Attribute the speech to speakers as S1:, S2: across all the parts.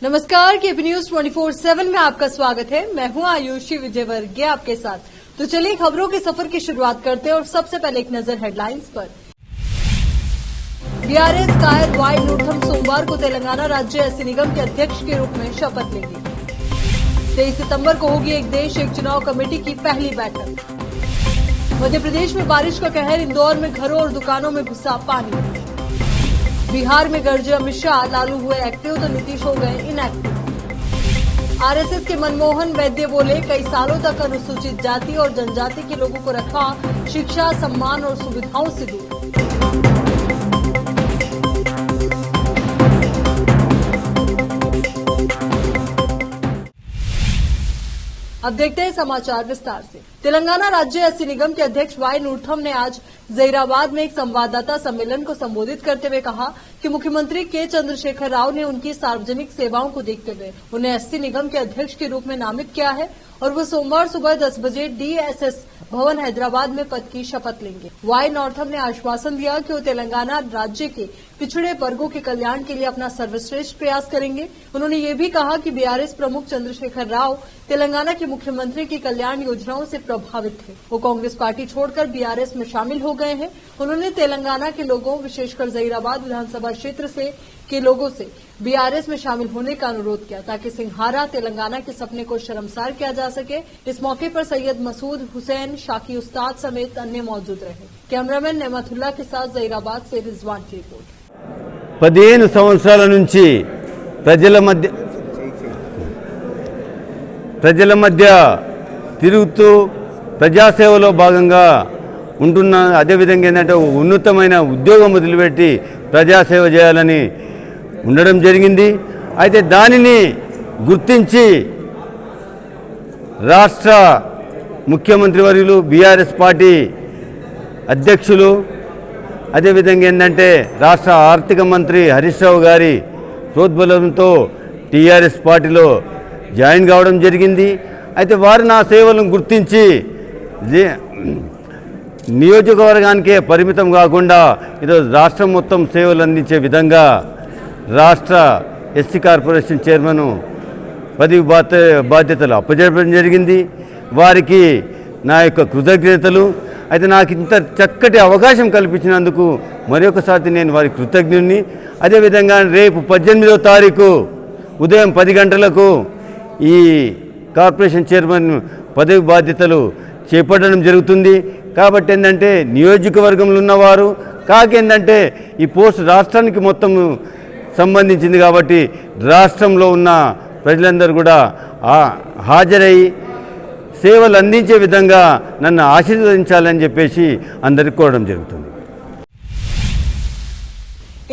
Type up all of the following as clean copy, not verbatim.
S1: नमस्कार, KP news 24/7 में आपका स्वागत है। मैं हूं आयुषी विजयवर्गीय आपके साथ। तो चलिए खबरों के सफर की शुरुआत करते हैं और सबसे पहले एक नजर हेडलाइंस पर। बीआरएस कायर वाई नूरथम सोमवार को तेलंगाना राज्य एससी निगम के अध्यक्ष के रूप में शपथ लेंगे। 23 सितंबर को होगी एक देश एक चुनाव कमेटी की पहली बैठक। मध्य प्रदेश में बारिश का कहर, इंदौर में घरों और दुकानों में घुसा पानी। बिहार में गरजे अमित शाह, लालू हुए एक्टिव तो नीतीश हो गए इनएक्टिव। आरएसएस के मनमोहन वैद्य बोले, कई सालों तक अनुसूचित जाति और जनजाति के लोगों को रखा शिक्षा, सम्मान और सुविधाओं से दूर। अब देखते हैं समाचार विस्तार से। तेलंगाना राज्य एससी निगम के अध्यक्ष वाई नूरथम ने आज जहीराबाद में एक संवाददाता सम्मेलन को संबोधित करते हुए कहा कि मुख्यमंत्री के चंद्रशेखर राव ने उनकी सार्वजनिक सेवाओं को देखते हुए उन्हें एससी निगम के अध्यक्ष के रूप में नामित किया है और वो सोमवार सुबह 10 बजे डीएसएस भवन हैदराबाद में पद की शपथ लेंगे। वाई नूरथम ने आश्वासन दिया कि वो तेलंगाना राज्य के पिछड़े वर्गों के कल्याण के लिए अपना सर्वश्रेष्ठ प्रयास करेंगे। उन्होंने ये भी कहा कि बीआरएस प्रमुख चंद्रशेखर राव तेलंगाना के मुख्यमंत्री की कल्याण योजनाओं से प्रभावित थे। वो कांग्रेस पार्टी छोड़कर बीआरएस में शामिल हो गए हैं। उन्होंने तेलंगाना के लोगों, विशेषकर जहीराबाद विधानसभा क्षेत्र के लोगों से बीआरएस में शामिल होने का अनुरोध किया ताकि सिंहारा तेलंगाना के सपने को शर्मसार किया जा सके। इस मौके पर सैयद मसूद हुसैन, शाकी उस्ताद समेत अन्य मौजूद रहे। कैमरामैन नेमतुल्ला के साथ जहीराबाद से रिजवान की रिपोर्ट।
S2: 15 సంవత్సరాల నుంచి ప్రజల మధ్య తిరుగుతూ ప్రజాసేవలో భాగంగా ఉంటున్న, అదేవిధంగా ఏంటంటే ఉన్నతమైన ఉద్యోగం వదిలిపెట్టి ప్రజాసేవ చేయాలని ఉండడం జరిగింది. అయితే దానిని గుర్తించి రాష్ట్ర ముఖ్యమంత్రి వర్యులు, బీఆర్ఎస్ పార్టీ అధ్యక్షులు, అదేవిధంగా ఏంటంటే రాష్ట్ర ఆర్థిక మంత్రి హరీష్ రావు గారి ప్రోద్బలంతో టీఆర్ఎస్ పార్టీలో జాయిన్ కావడం జరిగింది. అయితే వారు నా సేవలను గుర్తించి నియోజకవర్గానికే పరిమితం కాకుండా ఈరోజు రాష్ట్రం మొత్తం సేవలు అందించే విధంగా రాష్ట్ర ఎస్సీ కార్పొరేషన్ చైర్మన్ పదవి బాధ్యతలు అప్పచెప్పడం జరిగింది. వారికి నా యొక్క కృతజ్ఞతలు. అయితే నాకు ఇంత చక్కటి అవకాశం కల్పించినందుకు మరొకసారి నేను వారి కృతజ్ఞుడిని. అదేవిధంగా రేపు 18వ తారీఖు ఉదయం 10 గంటలకు ఈ కార్పొరేషన్ చైర్మన్ పదవి బాధ్యతలు చేపట్టడం జరుగుతుంది. కాబట్టి ఏంటంటే నియోజకవర్గంలో ఉన్నవారు కాకేంటంటే ఈ పోస్ట్ రాష్ట్రానికి మొత్తం సంబంధించింది కాబట్టి రాష్ట్రంలో ఉన్న ప్రజలందరూ కూడా హాజరై సేవలు అందించే విధంగా నన్ను ఆశీర్వదించాలని చెప్పేసి అందరికీ కోరడం జరుగుతుంది.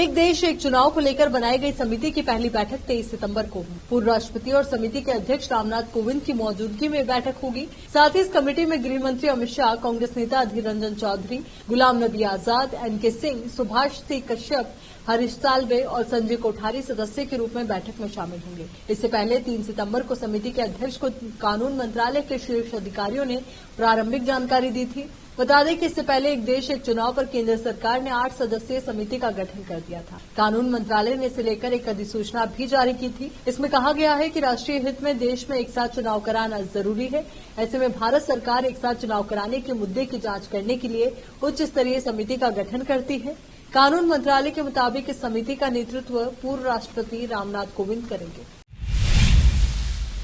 S1: एक देश एक चुनाव को लेकर बनाई गई समिति की पहली बैठक 23 सितंबर को पूर्व राष्ट्रपति और समिति के अध्यक्ष रामनाथ कोविंद की मौजूदगी में बैठक होगी। साथ ही इस कमेटी में गृह मंत्री अमित शाह, कांग्रेस नेता अधीर रंजन चौधरी, गुलाम नबी आजाद, एनके सिंह, सुभाष सी कश्यप, हरीश साल्वे और संजय कोठारी सदस्य के रूप में बैठक में शामिल होंगे। इससे पहले 3 सितंबर को समिति के अध्यक्ष को कानून मंत्रालय के शीर्ष अधिकारियों ने प्रारंभिक जानकारी दी थी। बता दें कि इससे पहले एक देश एक चुनाव पर केंद्र सरकार ने 8 सदस्यीय समिति का गठन कर दिया था। कानून मंत्रालय ने इसे लेकर एक अधिसूचना भी जारी की थी। इसमें कहा गया है कि राष्ट्रीय हित में देश में एक साथ चुनाव कराना जरूरी है। ऐसे में भारत सरकार एक साथ चुनाव कराने के मुद्दे की जांच करने के लिए उच्च स्तरीय समिति का गठन करती है। कानून मंत्रालय के मुताबिक इस समिति का नेतृत्व पूर्व राष्ट्रपति रामनाथ कोविंद करेंगे।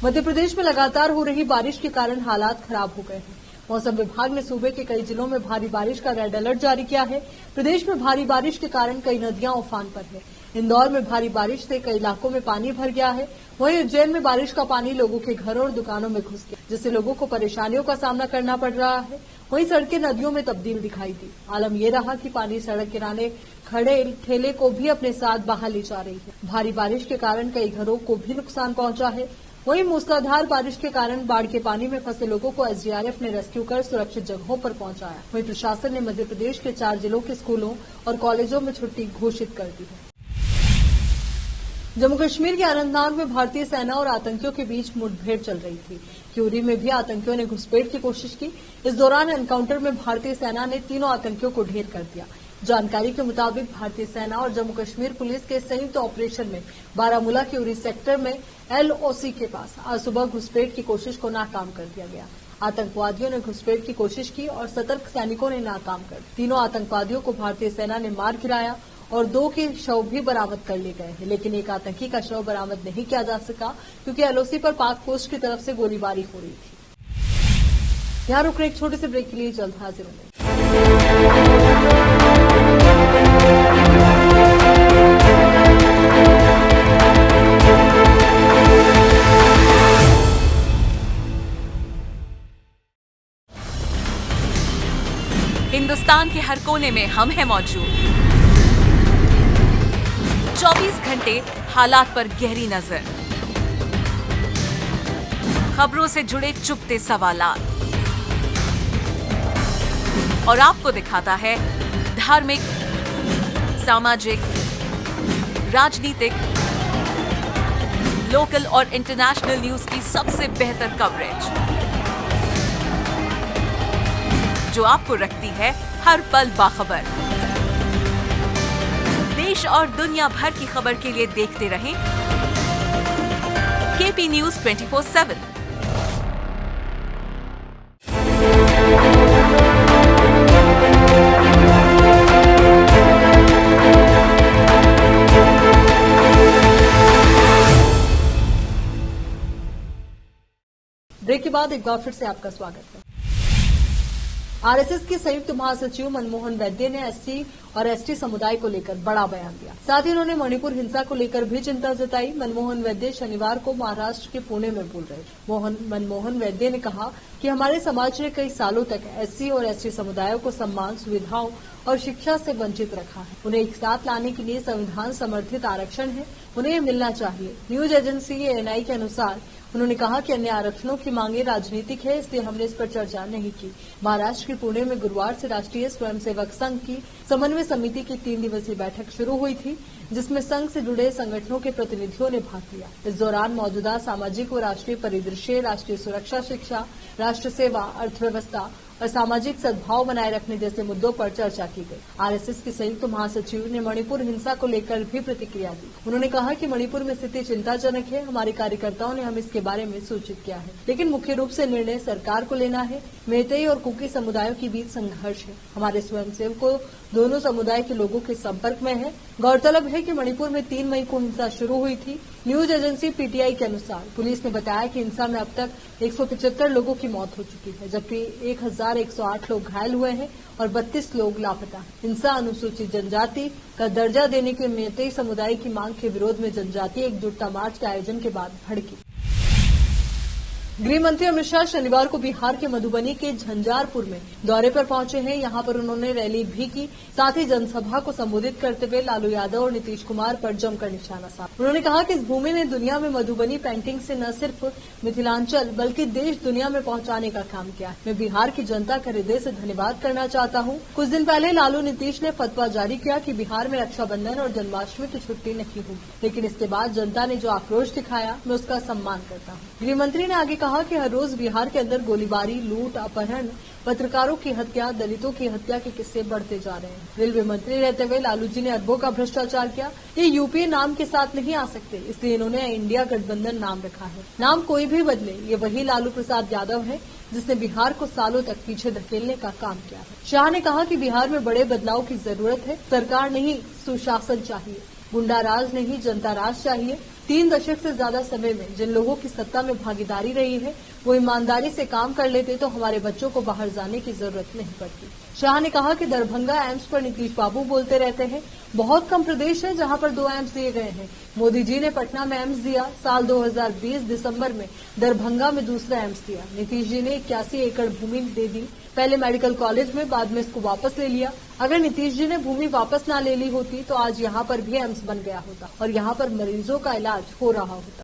S1: मध्य प्रदेश में लगातार हो रही बारिश के कारण हालात खराब हो गए हैं। मौसम विभाग ने सूबे के कई जिलों में भारी बारिश का रेड अलर्ट जारी किया है। प्रदेश में भारी बारिश के कारण कई नदियां उफान पर है। इंदौर में भारी बारिश से कई इलाकों में पानी भर गया है। वहीं उज्जैन में बारिश का पानी लोगों के घरों और दुकानों में घुस गया, जिससे लोगों को परेशानियों का सामना करना पड़ रहा है। वहीं सड़कें नदियों में तब्दील दिखाई दी। आलम यह रहा कि पानी सड़क किनारे खड़े ठेले को भी अपने साथ बहा ले जा रही है। भारी बारिश के कारण कई घरों को भी नुकसान पहुंचा है। वहीं मूसलाधार बारिश के कारण बाढ़ के पानी में फंसे लोगों को एसडीआरएफ ने रेस्क्यू कर सुरक्षित जगहों पर पहुंचाया। वहीं प्रशासन ने मध्य प्रदेश के 4 जिलों के स्कूलों और कॉलेजों में छुट्टी घोषित कर दी है। जम्मू कश्मीर के अनंतनाग में भारतीय सेना और आतंकियों के बीच मुठभेड़ चल रही थी। क्यूरी में भी आतंकियों ने घुसपैठ की कोशिश की। इस दौरान एनकाउंटर में भारतीय सेना ने तीनों आतंकियों को ढेर कर दिया। जानकारी के मुताबिक भारतीय सेना और जम्मू कश्मीर पुलिस के संयुक्त ऑपरेशन में बारामूला के उरी सेक्टर में LOC के पास आज सुबह घुसपैठ की कोशिश को नाकाम कर दिया गया। आतंकवादियों ने घुसपैठ की कोशिश की और सतर्क सैनिकों ने नाकाम कर तीनों आतंकवादियों को भारतीय सेना ने मार गिराया और 2 के शव भी बरामद कर लिए गए हैं, लेकिन एक आतंकी का शव बरामद नहीं किया जा सका क्योंकि LOC पर पाक पोस्ट की तरफ से गोलीबारी हो रही थी। यहाँ रुक रहे एक छोटे से ब्रेक के लिए, जल्द हाजिर होंगे।
S3: हिंदुस्तान के हर कोने में हम हैं मौजूद। 24 घंटे हालात पर गहरी नजर, खबरों से जुड़े चुपते सवालात और आपको दिखाता है धार्मिक, सामाजिक, राजनीतिक, लोकल और इंटरनेशनल न्यूज की सबसे बेहतर कवरेज जो आपको रखती है हर पल बाखबर। देश और दुनिया भर की खबर के लिए देखते रहें KP News 24/7।
S1: ब्रेक के बाद एक बार फिर से आपका स्वागत है। RSS के संयुक्त महासचिव मनमोहन वैद्य ने SC और ST समुदाय को लेकर बड़ा बयान दिया। साथ ही उन्होंने मणिपुर हिंसा को लेकर भी चिंता जताई। मनमोहन वैद्य शनिवार को महाराष्ट्र के पुणे में बोल रहे। मनमोहन वैद्य ने कहा कि हमारे समाज ने कई सालों तक SC और ST समुदायों को सम्मान, सुविधाओं और शिक्षा से वंचित रखा है। उन्हें एक साथ लाने के लिए संविधान समर्थित आरक्षण है, उन्हें मिलना चाहिए। न्यूज एजेंसी ANI के अनुसार उन्होंने कहा कि अन्य आरक्षणों की मांगे राजनीतिक है, इसलिए हमने इस पर चर्चा नहीं की। महाराष्ट्र के पुणे में गुरुवार से राष्ट्रीय स्वयंसेवक संघ की समन्वय समिति की 3 दिवसीय बैठक शुरू हुई थी, जिसमें संघ से जुड़े संगठनों के प्रतिनिधियों ने भाग लिया। इस दौरान मौजूदा सामाजिक व राष्ट्रीय परिदृश्य, राष्ट्रीय सुरक्षा, शिक्षा, राष्ट्र सेवा, अर्थव्यवस्था और सामाजिक सद्भाव बनाए रखने जैसे मुद्दों पर चर्चा की गई। RSS के संयुक्त महासचिव ने मणिपुर हिंसा को लेकर भी प्रतिक्रिया दी। उन्होंने कहा कि मणिपुर में स्थिति चिंताजनक है। हमारे कार्यकर्ताओं ने हमें इसके बारे में सूचित किया है, लेकिन मुख्य रूप से निर्णय सरकार को लेना है। मेतई और कुकी समुदायों के बीच संघर्ष है। हमारे स्वयंसेवकों दोनों समुदाय के लोगों के संपर्क में है। गौरतलब है कि मणिपुर में 3 मई को हिंसा शुरू हुई थी। न्यूज एजेंसी PTI के अनुसार पुलिस ने बताया कि हिंसा में अब तक 175 लोगों की मौत हो चुकी है, जबकि 1108 लोग घायल हुए हैं और 32 लोग लापता हैं। हिंसा अनुसूचित जनजाति का दर्जा देने के मेतई समुदाय की मांग के विरोध में जनजातीय एकजुटता मार्च के आयोजन के बाद भड़की। गृह मंत्री अमित शाह शनिवार को बिहार के मधुबनी के झंझारपुर में दौरे पर पहुंचे हैं। यहां पर उन्होंने रैली भी की। साथ ही जनसभा को संबोधित करते हुए लालू यादव और नीतीश कुमार पर जमकर निशाना साधा। उन्होंने कहा कि इस भूमि ने दुनिया में मधुबनी पेंटिंग से न सिर्फ मिथिलांचल बल्कि देश दुनिया में पहुंचाने का काम किया है। मैं बिहार की जनता का हृदय से धन्यवाद करना चाहता हूं। कुछ दिन पहले लालू नीतीश ने फतवा जारी किया कि बिहार में रक्षाबंधन और जन्माष्टमी की छुट्टी नहीं होगी, लेकिन इसके बाद जनता ने जो आक्रोश दिखाया, मैं उसका सम्मान करता हूं। गृहमंत्री ने आगे कहा कि हर रोज बिहार के अंदर गोलीबारी, लूट, अपहरण, पत्रकारों की हत्या, दलितों की हत्या के किस्से बढ़ते जा रहे हैं। रेलवे मंत्री रहते हुए लालू जी ने अरबों का भ्रष्टाचार किया। ये यूपीए नाम के साथ नहीं आ सकते, इसलिए इन्होंने इंडिया गठबंधन नाम रखा है। नाम कोई भी बदले, ये वही लालू प्रसाद यादव है जिसने बिहार को सालों तक पीछे धकेलने का काम किया है। शाह ने कहा कि बिहार में बड़े बदलाव की जरूरत है। सरकार नहीं, सुशासन चाहिए। गुंडा राज नहीं, जनता राज चाहिए। 3 दशक से ज्यादा समय में जिन लोगों की सत्ता में भागीदारी रही है, वो ईमानदारी से काम कर लेते तो हमारे बच्चों को बाहर जाने की जरूरत नहीं पड़ती। शाह ने कहा कि दरभंगा एम्स पर नीतीश बाबू बोलते रहते हैं। बहुत कम प्रदेश है जहां पर 2 एम्स दिए गए हैं। मोदी जी ने पटना में एम्स दिया। साल 2020 दिसंबर में दरभंगा में दूसरा एम्स दिया। नीतीश जी ने 81 एकड़ भूमि दे दी, पहले मेडिकल कॉलेज में, बाद में इसको वापस ले लिया। अगर नीतीश जी ने भूमि वापस ना ले ली होती तो आज यहाँ पर भी एम्स बन गया होता और यहाँ पर मरीजों का इलाज हो रहा होता।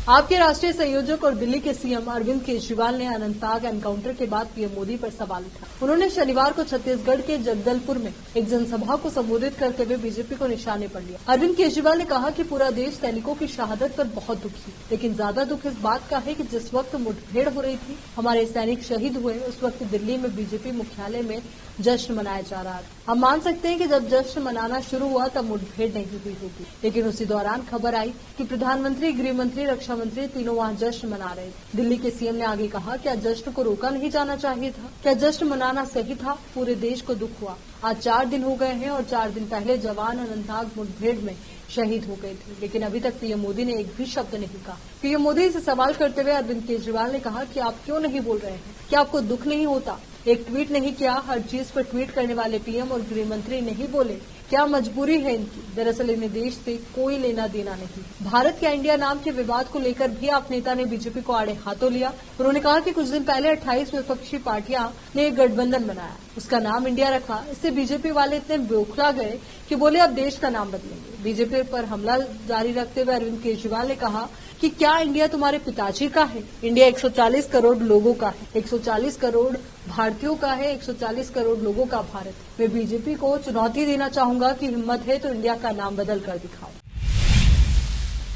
S1: आपके राष्ट्रीय संयोजक और दिल्ली के सीएम अरविंद केजरीवाल ने अनंतनाग एनकाउंटर के बाद पीएम मोदी पर सवाल उठाया। उन्होंने शनिवार को छत्तीसगढ़ के जगदलपुर में एक जनसभा को संबोधित करते हुए बीजेपी को निशाने पर लिया। अरविंद केजरीवाल ने कहा कि पूरा देश सैनिकों की शहादत पर बहुत दुखी, लेकिन ज्यादा दुख इस बात का है कि जिस वक्त मुठभेड़ हो रही थी, हमारे सैनिक शहीद हुए, उस वक्त दिल्ली में बीजेपी मुख्यालय में जश्न मनाया जा रहा था। हम मान सकते हैं कि जब जश्न मनाना शुरू हुआ तब मुठभेड़ नहीं हुई होगी, लेकिन उसी दौरान खबर आई कि प्रधानमंत्री, गृह मंत्री, रक्षा मंत्री तीनों वहां जश्न मना रहे थे। दिल्ली के सीएम ने आगे कहा, क्या जश्न को रोका नहीं जाना चाहिए था? क्या जश्न मनाना सही था? पूरे देश को दुख हुआ। आज 4 दिन हो गए हैं और 4 दिन पहले जवान अनंतनाग मुठभेड़ में शहीद हो गए थे, लेकिन अभी तक पीएम मोदी ने एक भी शब्द नहीं कहा। पीएम मोदी से सवाल करते हुए अरविंद केजरीवाल ने कहा कि आप क्यों नहीं बोल रहे हैं? क्या आपको दुख नहीं होता? एक ट्वीट नहीं किया, हर चीज पर ट्वीट करने वाले पीएम और गृह मंत्री नहीं बोले। क्या मजबूरी है इनकी? दरअसल इन्हें देश से कोई लेना देना नहीं। भारत के इंडिया नाम के विवाद को लेकर भी आप नेता ने बीजेपी को आड़े हाथों लिया। उन्होंने कहा कि कुछ दिन पहले 28 विपक्षी पार्टियां ने एक गठबंधन बनाया, उसका नाम इंडिया रखा। इससे बीजेपी वाले इतने बौखला गए कि बोले अब देश का नाम बदलेंगे। बीजेपी पर हमला जारी रखते हुए अरविंद केजरीवाल ने कहा कि क्या इंडिया तुम्हारे पिताजी का है? इंडिया 140 करोड़ लोगों का है, 140 करोड़ भारतीयों का है, 140 करोड़ लोगों का भारत। मैं बीजेपी को चुनौती देना चाहूंगा कि हिम्मत है तो इंडिया का नाम बदल कर दिखाओ।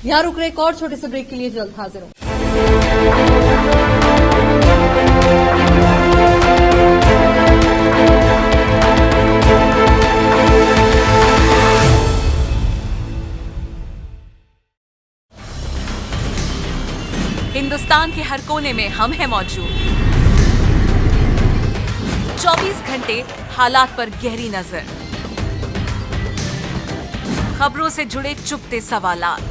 S1: यहाँ रुक रहे एक और छोटे से ब्रेक के लिए जल्द हाजिर हूँ।
S3: हिंदुस्तान के हर कोने में हम हैं मौजूद। 24 घंटे हालात पर गहरी नजर, खबरों से जुड़े चुपते सवालात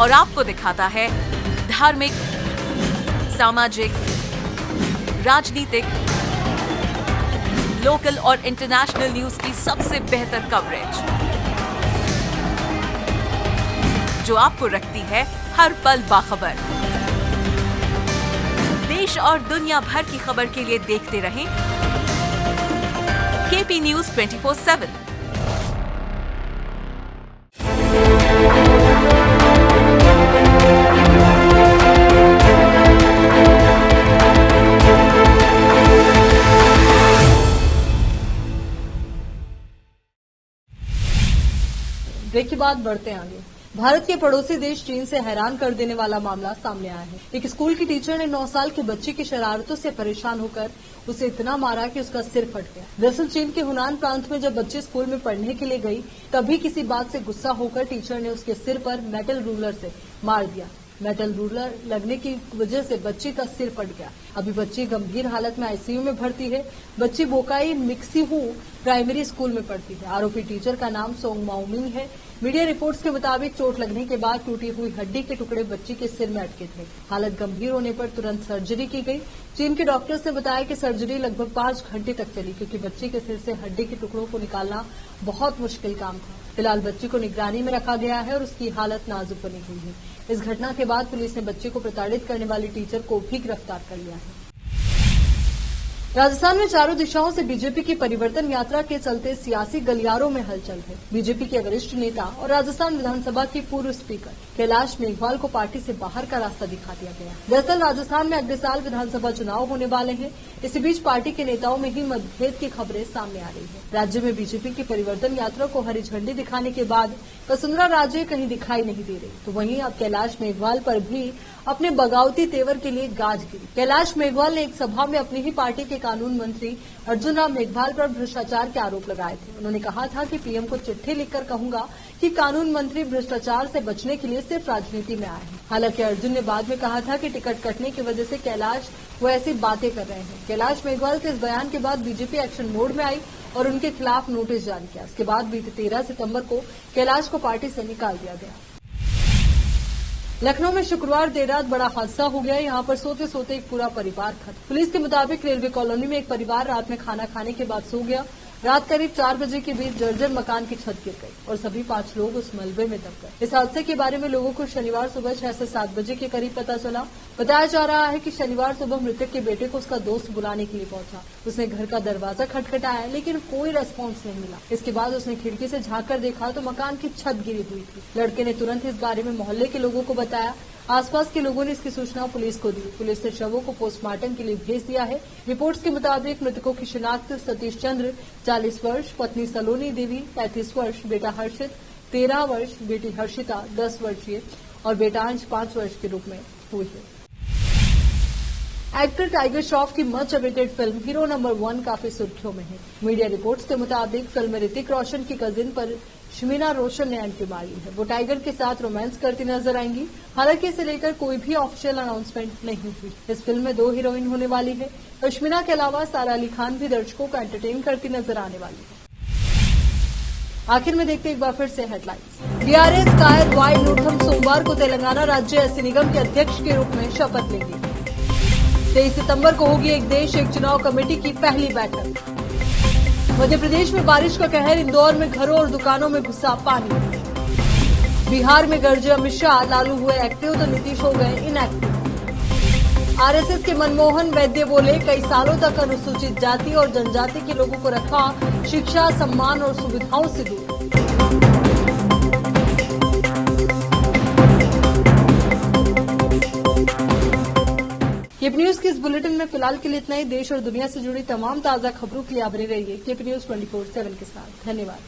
S3: और आपको दिखाता है धार्मिक, सामाजिक, राजनीतिक, लोकल और इंटरनेशनल न्यूज की सबसे बेहतर कवरेज, जो आपको रखती है हर पल बाखबर। देश और दुनिया भर की खबर के लिए देखते रहें केपी न्यूज 24/7।
S1: ब्रेक के बाद बढ़ते हैं आगे। भारत के पड़ोसी देश चीन से हैरान कर देने वाला मामला सामने आया है। एक स्कूल की टीचर ने 9 साल के बच्चे की शरारतों से परेशान होकर उसे इतना मारा कि उसका सिर फट गया। दरअसल चीन के हुनान प्रांत में जब बच्ची स्कूल में पढ़ने के लिए गई, तभी किसी बात से गुस्सा होकर टीचर ने उसके सिर पर मेटल रूलर से मार दिया। मेटल रूलर लगने की वजह से बच्ची का सिर फट गया। अभी बच्ची गंभीर हालत में आईसीयू में भर्ती है। बच्ची बोकाई मिक्सीहू प्राइमरी स्कूल में पढ़ती है। आरोपी टीचर का नाम सोंग माओमिंग है। मीडिया रिपोर्ट्स के मुताबिक चोट लगने के बाद टूटी हुई हड्डी के टुकड़े बच्ची के सिर में अटके थे। हालत गंभीर होने पर तुरंत सर्जरी की गई। चीन के डॉक्टर्स ने बताया कि सर्जरी लगभग 5 घंटे तक चली, क्योंकि बच्ची के सिर से हड्डी के टुकड़ों को निकालना बहुत मुश्किल काम था। फिलहाल बच्ची को निगरानी में रखा गया है और उसकी हालत नाजुक बनी हुई है। इस घटना के बाद पुलिस ने बच्चे को प्रताड़ित करने वाली टीचर को भी गिरफ्तार कर लिया है। राजस्थान में चारों दिशाओं से बीजेपी की परिवर्तन यात्रा के चलते सियासी गलियारों में हलचल है। बीजेपी के वरिष्ठ नेता और राजस्थान विधानसभा के पूर्व स्पीकर कैलाश मेघवाल को पार्टी से बाहर का रास्ता दिखा दिया गया। दरअसल राजस्थान में अगले साल विधानसभा चुनाव होने वाले हैं। इसी बीच पार्टी के नेताओं में ही मतभेद की खबरें सामने आ रही है। राज्य में बीजेपी की परिवर्तन यात्रा को हरी झंडी दिखाने के बाद वसुंधरा राजे कहीं दिखाई नहीं दे रही, तो वहीं अब कैलाश मेघवाल पर भी अपने बगावती तेवर के लिए गाज गिरी। कैलाश मेघवाल ने एक सभा में अपनी ही पार्टी के कानून मंत्री अर्जुन राम मेघवाल पर भ्रष्टाचार के आरोप लगाए थे। उन्होंने कहा था कि पीएम को चिट्ठी लिखकर कहूंगा कि कानून मंत्री भ्रष्टाचार से बचने के लिए सिर्फ राजनीति में आए हैं। हालांकि अर्जुन ने बाद में कहा था कि टिकट कटने की वजह से कैलाश वो ऐसी बातें कर रहे हैं। कैलाश मेघवाल के इस बयान के बाद बीजेपी एक्शन मोड में आई और उनके खिलाफ नोटिस जारी किया। इसके बाद बीते 13 सितंबर को कैलाश को पार्टी से निकाल दिया गया। लखनऊ में शुक्रवार देर रात बड़ा हादसा हो गया। यहां पर सोते सोते एक पूरा परिवार खत्म। पुलिस के मुताबिक रेलवे कॉलोनी में एक परिवार रात में खाना खाने के बाद सो गया। रात करीब 4 बजे के बीच जर्जर मकान की छत गिर गई और सभी 5 लोग उस मलबे में दब गए। इस हादसे के बारे में लोगों को शनिवार सुबह 6 से 7 बजे के करीब पता चला। बताया जा रहा है कि शनिवार सुबह मृतक के बेटे को उसका दोस्त बुलाने के लिए पहुंचा। उसने घर का दरवाजा खटखटाया लेकिन कोई रेस्पॉन्स नहीं मिला। इसके बाद उसने खिड़की से झांक कर देखा तो मकान की छत गिरी हुई थी। लड़के ने तुरंत इस बारे में मोहल्ले के लोगों को बताया। आसपास के लोगों ने इसकी सूचना पुलिस को दी। पुलिस ने शवों को पोस्टमार्टम के लिए भेज दिया है। रिपोर्ट्स के मुताबिक मृतकों की शिनाख्त सतीश चंद्र 40 वर्ष, पत्नी सलोनी देवी 35 वर्ष, बेटा हर्षित 13 वर्ष, बेटी हर्षिता 10 वर्षीय और बेटा अंश 5 वर्ष के रूप में हुई है। एक्टर टाइगर श्रॉफ की much awaited film hero number 1 काफी सुर्खियों में है। मीडिया रिपोर्ट्स के मुताबिक फिल्म में ऋतिक रोशन की कजिन पर शमीना रोशन ने एंट्री मारी है। वो टाइगर के साथ रोमांस करती नजर आएंगी। हालांकि इसे लेकर कोई भी ऑफिशियल अनाउंसमेंट नहीं हुई। इस फिल्म में 2 हीरोइन होने वाली है। शमीना के अलावा सारा अली खान भी दर्शकों को एंटरटेन करती नजर आने वाली है। आखिर में देखते एक बार फिर से हेडलाइंस। बीआरएस कायर वाई नूर्थम सोमवार को तेलंगाना राज्य एससी निगम के अध्यक्ष के रूप में शपथ लेंगे। 23 सितंबर को होगी एक देश एक चुनाव कमेटी की पहली बैठक। मध्य प्रदेश में बारिश का कहर, इंदौर में घरों और दुकानों में घुसा पानी। बिहार में गरजे अमित शाह, लालू हुए एक्टिव तो नीतीश हो गए इनएक्टिव। आरएसएस के मनमोहन वैद्य बोले, कई सालों तक अनुसूचित जाति और जनजाति के लोगों को रखा शिक्षा, सम्मान और सुविधाओं से दूर। केपी न्यूज के इस बुलेटिन में फिलहाल के लिए इतना ही। देश और दुनिया से जुड़ी तमाम ताजा खबरों के लिए आप बने रहिए केपी न्यूज 24/7 के साथ। धन्यवाद।